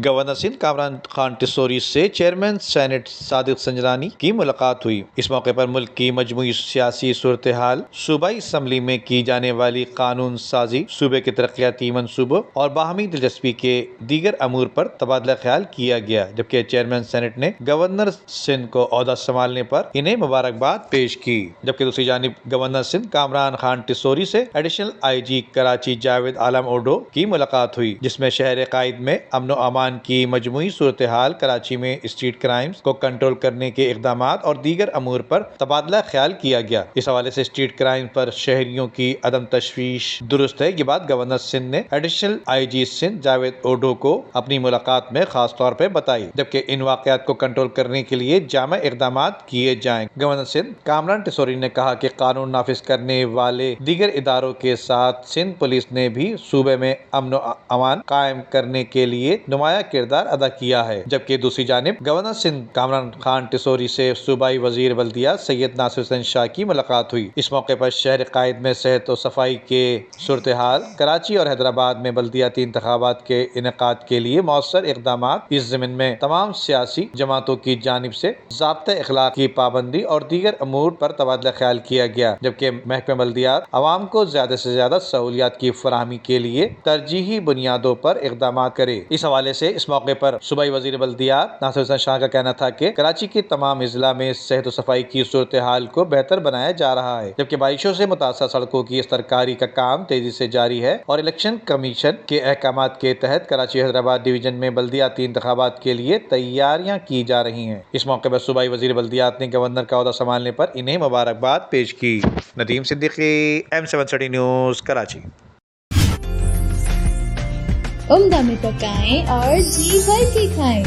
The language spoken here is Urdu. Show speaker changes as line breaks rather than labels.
گورنر سندھ کامران خان ٹسوری سے چیئرمین سینٹ صادق سنجرانی کی ملاقات ہوئی۔ اس موقع پر ملک کی مجموعی سیاسی صورتحال، صوبائی اسمبلی میں کی جانے والی قانون سازی، صوبے کے ترقیاتی منصوبوں اور باہمی دلچسپی کے دیگر امور پر تبادلہ خیال کیا گیا، جبکہ چیئرمین سینٹ نے گورنر سندھ کو عہدہ سنبھالنے پر انہیں مبارکباد پیش کی۔ جبکہ دوسری جانب گورنر سندھ کامران خان ٹسوری سے additional I G Karachi Javed Alam Odho کی ملاقات ہوئی، جس میں شہر قائد میں امن و امان کی مجموعی صورتحال، کراچی میں اسٹریٹ کرائمز کو کنٹرول کرنے کے اقدامات اور دیگر امور پر تبادلہ خیال کیا گیا۔ اس حوالے سے اسٹریٹ کرائم پر شہریوں کی عدم تشویش درست ہے، یہ بات گورنر سندھ نے additional I G Sindh Javed Odho کو اپنی ملاقات میں خاص طور پہ بتائی، جبکہ ان واقعات کو کنٹرول کرنے کے لیے جامع اقدامات کیے جائیں۔ گورنر سندھ کامران ٹسوری نے کہا کہ قانون نافذ کرنے والے دیگر اداروں کے ساتھ سندھ پولیس نے بھی صوبے میں امن و امان قائم کرنے کے لیے نمایاں کردار ادا کیا ہے۔ جبکہ دوسری جانب گورنر سندھ کامران خان ٹسوری سے صوبائی وزیر بلدیات سید ناصر حسین شاہ کی ملاقات ہوئی۔ اس موقع پر شہر قائد میں صحت و صفائی کے صورتحال، کراچی اور حیدرآباد میں بلدیاتی انتخابات کے انعقاد کے لیے مؤثر اقدامات، اس ضمن میں تمام سیاسی جماعتوں کی جانب سے ضابطۂ اخلاق کی پابندی اور دیگر امور پر تبادلہ خیال کیا گیا، جبکہ محکمہ بلدیات عوام کو زیادہ سے زیادہ سہولیات کی فراہمی کے لیے ترجیحی بنیادوں پر اقدامات کرے۔ اس حوالے سے اس موقع پر صوبائی وزیر بلدیات ناصر حسین شاہ کا کہنا تھا کہ کراچی کے تمام اضلاع میں صحت و صفائی کی صورتحال کو بہتر بنایا جا رہا ہے، جبکہ بارشوں سے متاثرہ سڑکوں کی استرکاری کا کام تیزی سے جاری ہے اور الیکشن کمیشن کے احکامات کے تحت کراچی حیدرآباد ڈویژن میں بلدیاتی انتخابات کے لیے تیاریاں کی جا رہی ہیں۔ اس موقع پر صوبائی وزیر بلدیات نے گورنر کا عہدہ سنبھالنے پر انہیں مبارکباد پیش کی۔ Nadeem Siddiqui, M730 news, Karachi.
عمدہ میں پکائیں اور جی بھر کے کھائیں۔